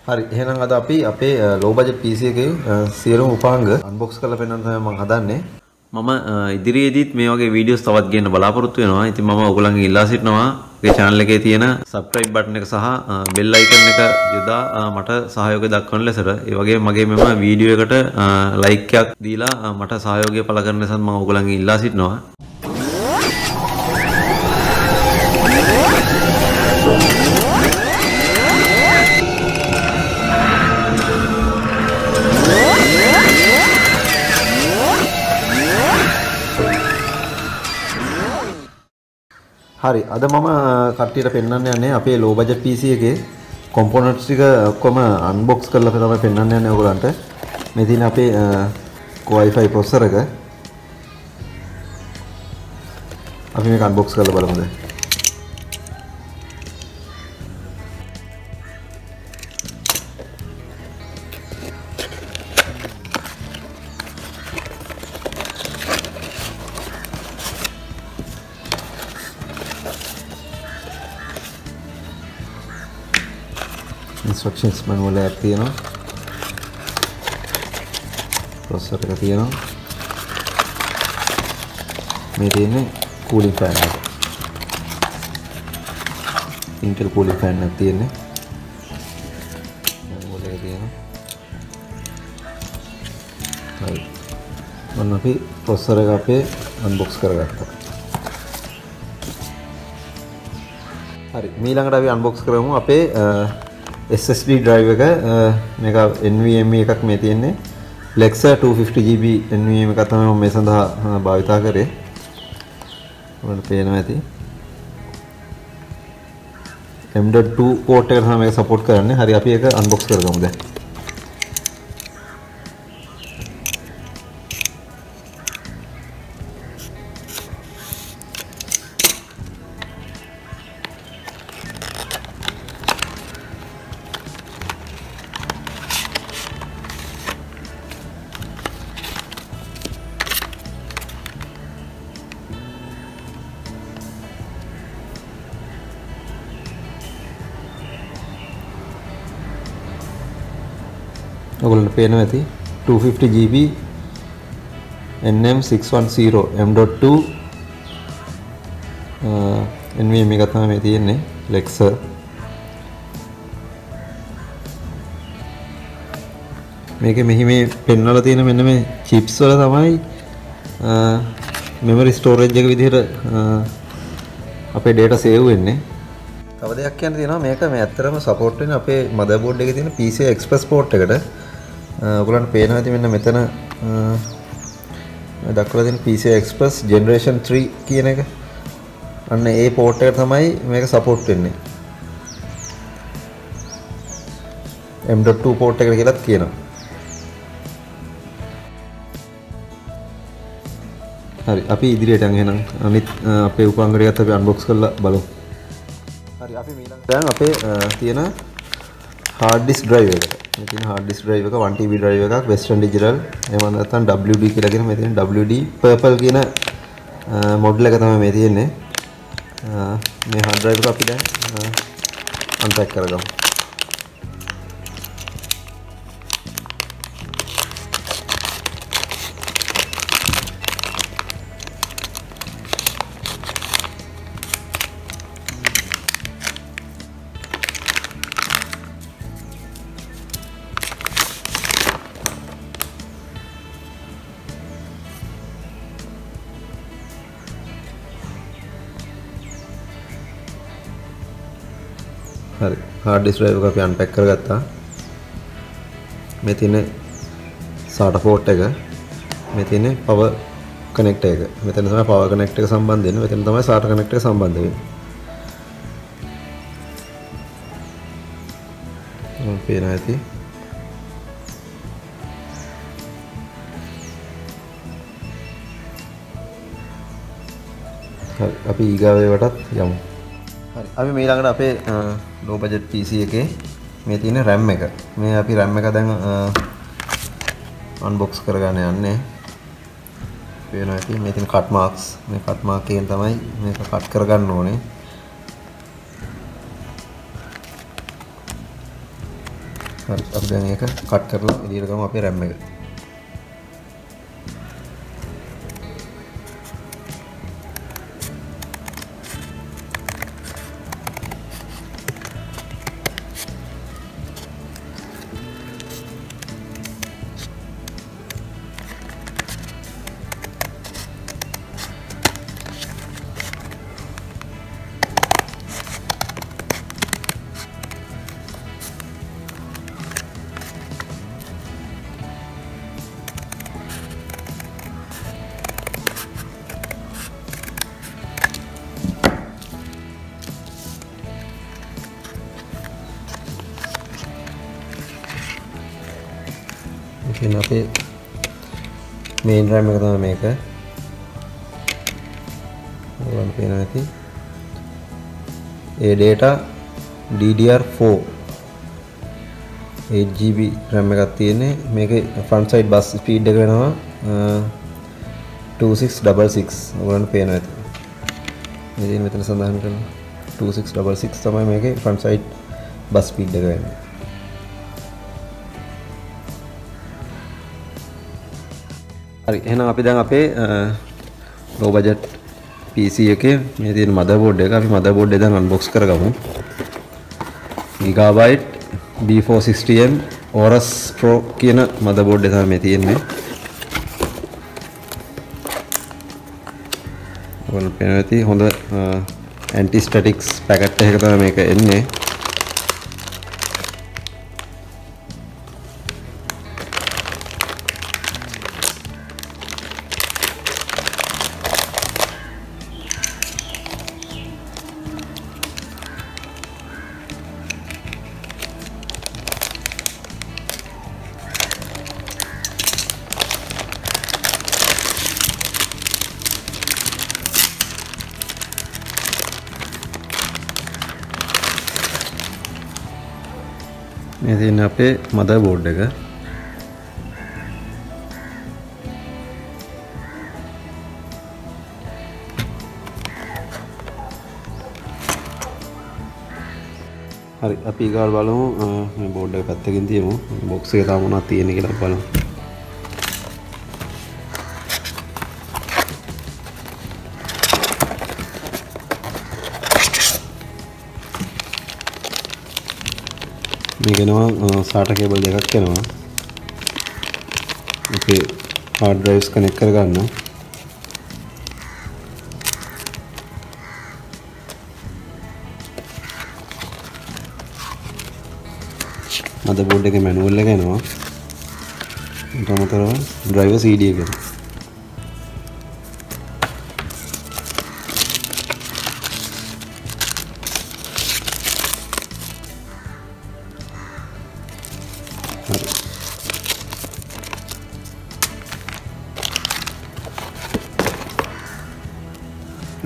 හරි එහෙනම් අද අපි අපේ low budget PC එකේ සියලුම උපාංග unbox කරලා පෙන්නන්න තමයි මම හදන්නේ. මම ඉදිරියේදීත් මේ වගේ වීඩියෝස් තවත් ගේන්න බලාපොරොත්තු වෙනවා. ඉතින් මම ඔයගොල්ලන්ගෙන් ඉල්ලා සිටිනවා මේ channel එකේ තියෙන subscribe button එක සහ bell icon එක යොදා මට සහයෝගය දක්වන ලෙසට ඒ වගේම මගේ මෙම වීඩියෝ එකට like එකක් දීලා මට සහයෝගය පළ කරන ලෙසත් මම ඔයගොල්ලන්ගෙන් ඉල්ලා සිටිනවා. හරි අද මම කට්ටියට පෙන්වන්න යන්නේ අපේ low budget PC එකේ components ටික ඔක්කොම unbox කරලා තමයි පෙන්වන්න යන්නේ ඔයගොල්ලන්ට. මේ තියෙන අපේ Core i5 processor එක. අපි මේක unbox කරලා බලමුද. instructions manual එකක් තියෙනවා. processor එක තියෙනවා. මේ තියෙන්නේ cooling fan එක. Intel cooling fan එකක් තියෙන්නේ. manual එක තියෙනවා. හරි. මම අපි processor එක අපේ unbox කරගත්තා. හරි. ඊළඟට අපි unbox කරමු අපේ SSD drive එක. මේක NVMe එකක් මේ තියෙන්නේ. Lexer 250GB NVMe එක තමයි මම මේ සඳහා භාවිතා කරේ. ඔයාලට පේනවා ඇති. M.2 port එක තමයි මේක support කරන්නේ. හරි අපි ඒක unbox කරගමු දැන්. ඔයගොල්ලන්ට පේනවා ඇති 250GB NM610 M.2 NVMe එක තමයි මේ තියෙන්නේ Lexer. මේකේ මෙහි මේ පෙන්වලා තියෙන මෙන්න මේ chips වල තමයි memory storage එක විදිහට අපේ data save වෙන්නේ. තව දෙයක් කියන්න තියෙනවා මේක මේ ඇත්තටම support වෙන අපේ motherboard එකේ තියෙන PCI Express port එකට. ඔයගොල්ලන්ට පේනවා ඇති මෙන්න මෙතන දක්වලා තියෙන PCI Express Generation 3 කියන එක. අන්න ඒ port එකට තමයි මේක support වෙන්නේ. M.2 port එකට කියලාත් කියනවා. හරි අපි ඉදිරියට යන් එහෙනම් අනිත් අපේ උපකරණ ටිකත් අපි unbox කරලා බලමු. හරි අපි ඊළඟට දැන් අපේ තියෙන hard disk drive එකට. මේ තියෙන hard disk drive එක 1TB drive එකක් Western Digital එහෙම නැත්නම් WD කියලා කියන මේ තියෙන WD purple කියන model එක තමයි මේ තියෙන්නේ. මේ hard drive එක අපි දැන් unpack කරගමු. හරි hard disk drive එක අපි unpack කරගත්තා. මේ තියෙන SATA port එක, මේ තියෙන power connector එක. මෙතන තමයි power connector එක සම්බන්ධ වෙන්නේ. මෙතන තමයි SATA connector එක සම්බන්ධ වෙන්නේ. මම පේනවා ඇති. හරි අපි ඊගාවේවටත් යමු. හරි අපි ඊළඟට අපේ low budget PC එකේ මේ තියෙන RAM එක. මේ අපි RAM එක දැන් unbox කරගන්න යන්නේ. පේනවා ඇති මේ තියෙන cut marks. මේ cut mark එකෙන් තමයි මේක cut කරගන්න ඕනේ. හරි අපි දැන් ඒක කට් කරලා එළියට ගමු අපේ RAM එක. Mungkin අපේ main RAM එක තමයි මේක. ඔයාලට පේනවා ඇති. ඒ data DDR4 8GB RAM එකක් තියෙන්නේ. මේකේ front side bus speed එක වෙනවා 2666. ඔයාලට පේනවා ඇති. මේ මෙතන සඳහන් කරනවා 2666 තමයි මේකේ front side bus speed එක වෙන්නේ. හරි එහෙනම් අපි දැන් අපේ low budget PC එකේ මේ තියෙන motherboard එක අපි motherboard එක දැන් unbox කරගමු. Gigabyte B460M Aorus Pro කියන motherboard එක තමයි මේ තියෙන්නේ. ඔයාලට පේනවා ඇති හොඳ anti statics packet එකක තමයි මේක එන්නේ. මේ තියෙන අපේ motherboard එක. හරි අපි ඊගාට බලමු මේ board එක පැත්තකින් තියමු. box එකේ තාම මොනවද තියෙන්නේ කියලා බලමු. මේක එනවා SATA cable දෙකක් එනවා. අපේ hard drives connect කරගන්න. motherboard එකේ manual එක එනවා. ඊට අමතරව driver CD එක එනවා.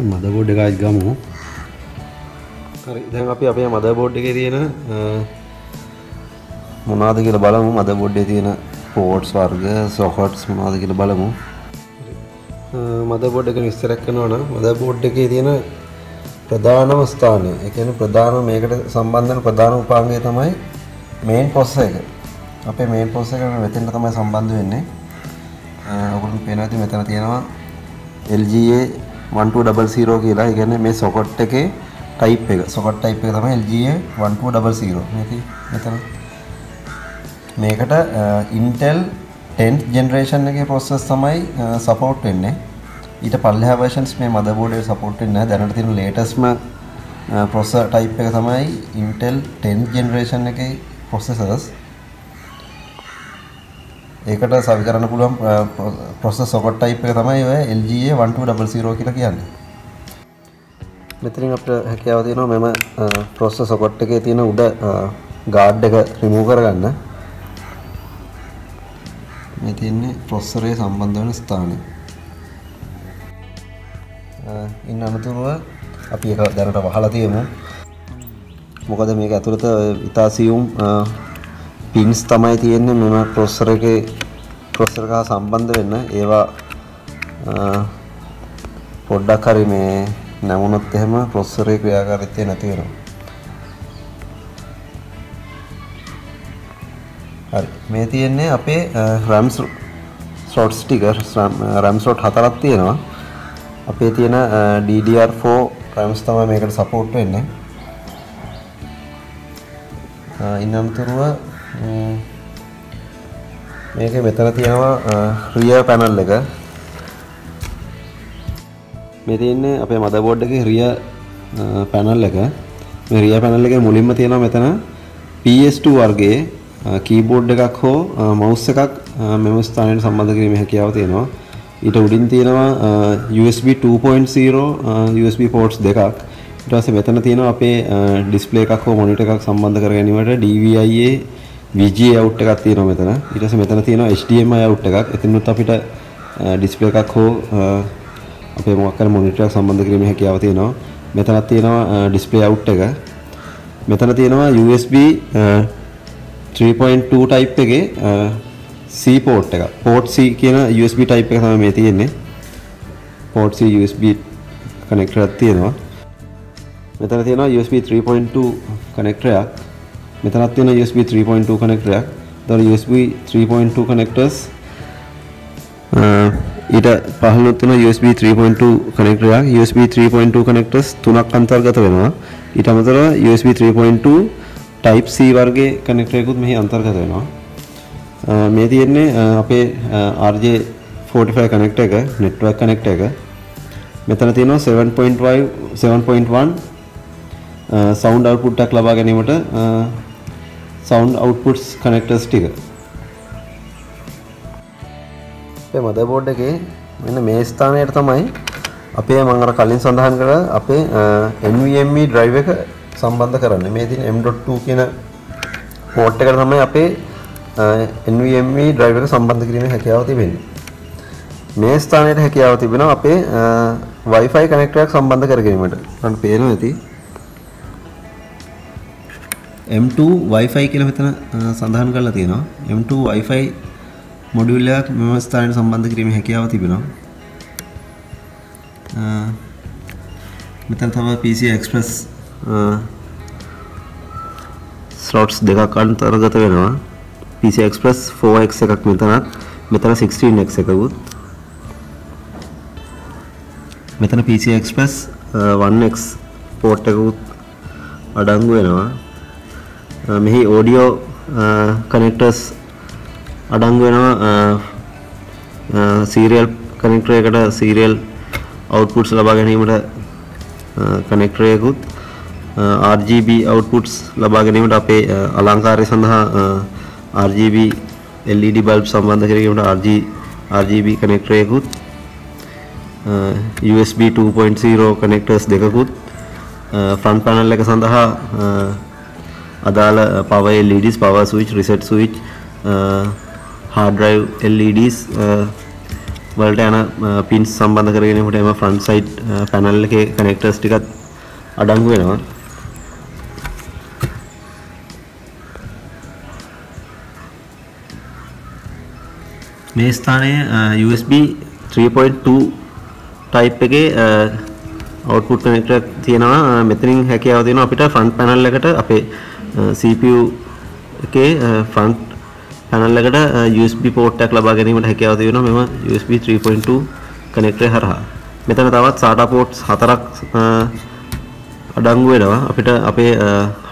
motherboard එක ආයෙත් ගමු. හරි දැන් අපි අපේ motherboard එකේ තියෙන මොනවද කියලා බලමු. motherboard එකේ තියෙන ports වර්ග sockets මොනවද කියලා බලමු. motherboard එක විස්තර කරනවා නම් motherboard එකේ තියෙන ප්‍රධානම ස්ථානය, ඒ කියන්නේ ප්‍රධාන මේකට සම්බන්ධ වෙන ප්‍රධාන උපාංගය තමයි main processor එක. අපේ main processor එක මෙතෙන්ට තමයි සම්බන්ධ වෙන්නේ. ඔයගොල්ලෝ පේනවා ඉතින් මෙතන තියෙනවා LGA 1200 කියලා. ඒ කියන්නේ මේ socket එකේ type එක. socket type එක තමයි LGA 1200. මෙතන මේකට Intel 10th generation එකේ processors තමයි support වෙන්නේ. ඊට පල්ලෙහා versions මේ motherboard එකේ support වෙන්නේ නැහැ. දැනට තියෙන latestම processor type එක තමයි Intel 10th generation එකේ processors. ඒකට සවි කරන්න පුළුවන් processor socket type එක තමයි ඔය LGA 1200 කියලා කියන්නේ. මෙතනින් අපිට හැකියාව තියෙනවා මෙම processor socket එකේ තියෙන උඩ guard එක remove කරගන්න. මේ තියෙන්නේ processor එකේ සම්බන්ධ වෙන ස්ථානය. ඉන්න අනතුරුව අපි ඒක දැනට වහලා තියමු. මොකද මේක ඇතුළත ඉතා සියුම් pins තමයි තියෙන්නේ මෙම processor එකේ processor එක සම්බන්ධ වෙන්න. ඒවා පොඩ්ඩක් හරි මේ නැමුණොත් එහෙම processor එකේ ක්‍රියාකාරීත්වය නැති වෙනවා. හරි මේ තියෙන්නේ අපේ RAM slots ටික RAM slot 4ක් තියෙනවා. අපේ තියෙන DDR4 RAMs තමයි මේකට support වෙන්නේ. ඉන්නම්තරව මේකේ මෙතන තියෙනවා rear panel එක. මේ තියෙන්නේ අපේ motherboard එකේ rear panel එක. මේ rear panel එකේ මුලින්ම තියෙනවා මෙතන PS2 වර්ගයේ keyboard එකක් හෝ mouse එකක් මෙම ස්ථානයට සම්බන්ධ කිරීමේ හැකියාව තියෙනවා. ඊට උඩින් තියෙනවා USB 2.0 USB ports දෙකක්. ඊට පස්සේ මෙතන තියෙනවා අපේ display එකක් හෝ monitor එකක් සම්බන්ධ කර ගැනීමට DVIA VGA out එකක් තියෙනවා මෙතන. ඊට පස්සේ මෙතන තියෙනවා HDMI out එකක්. එතනත් අපිට display එකක් හෝ අපේ මොකක් හරි monitor එකක් සම්බන්ධ කිරීමේ හැකියාව තියෙනවා. මෙතනත් තියෙනවා display out එක. මෙතන තියෙනවා USB 3.2 type එකේ C port එක. port C කියන USB type එක තමයි මේ තියෙන්නේ. port C USB connector එකක් තියෙනවා. මෙතන තියෙනවා USB 3.2 connector එකක්. මෙතනත් තියෙනවා USB 3.2 connector එකක්. ඒතකොට USB 3.2 connectors ඊට පහළොත් තියෙනවා USB 3.2 connector එකක්. USB 3.2 connectors තුනක් අන්තර්ගත වෙනවා. ඊට අමතරව USB 3.2 type C වර්ගයේ connector එකකුත් මෙහි අන්තර්ගත වෙනවා. මේ තියෙන්නේ අපේ RJ45 connector එක, network connector එක. මෙතන තියෙනවා 7.1 sound output එකක් ලබා ගැනීමට sound outputs connectors ටික. අපේ motherboard එකේ මෙන්න මේ ස්ථානයට තමයි අපේ මම අර කලින් සඳහන් කළා අපේ NVMe drive එක සම්බන්ධ කරන්නේ. මේ තියෙන M.2 කියන port එකට තමයි අපේ NVMe drive එක සම්බන්ධ කිරීමේ හැකියාව තිබෙන්නේ. මේ ස්ථානයට හැකියාව තිබෙනවා අපේ Wi-Fi connector එකක් සම්බන්ධ කර ගැනීමට. මම පේනවා ඇති. M2 Wi-Fi කියලා මෙතන සඳහන් කරලා තියෙනවා. M2 Wi-Fi module එකක් මෙම ස්ථානයට සම්බන්ධ කිරීමේ හැකියාව තිබෙනවා. මෙතන තමයි PCI Express slots දෙකක් අන්තර්ගත වෙනවා. PCI Express 4X එකක් මෙතන 16X එකකුත්. මෙතන PCI Express 1X port එකකුත් අඩංගු වෙනවා. මෙහි audio connectors අඩංගු වෙනවා. serial connector එකට serial outputs ලබා ගැනීමට connector එකකුත් RGB outputs ලබා ගැනීමට අපේ අලංකාරය සඳහා RGB LED bulb සම්බන්ධ කිරීමට RGB connector එකකුත් USB 2.0 connectors දෙකකුත් front panel එක සඳහා අදාළ power LEDs, power switch, reset switch, hard drive LEDs වලට යන pins සම්බන්ධ කර ගැනීමට එම front side panel එකේ connectors ටිකත් අඩංගු වෙනවා. මේ ස්ථානයේ USB 3.2 type එකේ output connector එකක් තියෙනවා. මෙතනින් හැකියාව දෙනවා අපිට front panel එකට අපේ CPU එකේ front panel එකට USB port එකක් ලබා ගැනීමට හැකියාව තියෙනවා මෙම USB 3.2 connector එක හරහා. මෙතන තවත් SATA ports 4ක් අඩංගු වෙනවා. අපිට අපේ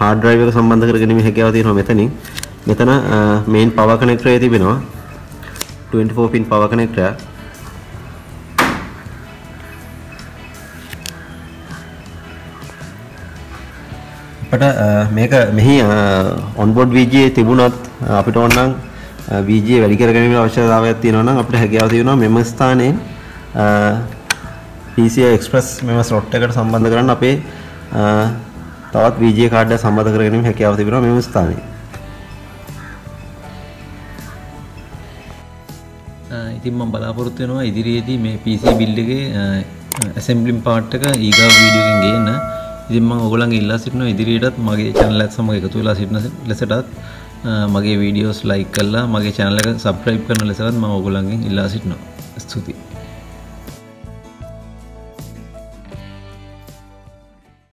hard drive එක සම්බන්ධ කර ගැනීමේ හැකියාව තියෙනවා මෙතනින්. මෙතන main power connector එක තිබෙනවා. 24 pin power connector එකක්. අපිට මේක මෙහි onboard VGA තිබුණත් අපිට ඕන නම් VGA වැඩි කර ගැනීමේ අවශ්‍යතාවයක් තියෙනවා නම් අපිට හැකියාව තියෙනවා මෙම ස්ථානයේ PCI Express මෙම slot එකට සම්බන්ධ කරන්න අපේ තවත් VGA කාඩ් එක සම්බන්ධ කර ගැනීමේ හැකියාව තිබෙනවා මෙම ස්ථානයේ. ඉතින් මම බලාපොරොත්තු වෙනවා ඉදිරියේදී මේ PC build එකේ assembling part එක ඊගා වීඩියෝ එකෙන් ගේන්න. ඉතින් මම ඔයගොල්ලන්ගේ ඉල්ලා සිටිනවා ඉදිරියටත් මගේ channel එක සමග එකතු වෙලා සිටින ලෙසටත් මගේ videos like කරලා මගේ channel එක subscribe කරන ලෙසටත් මම ඔයගොල්ලන්ගෙන් ඉල්ලා සිටිනවා. ස්තුතියි.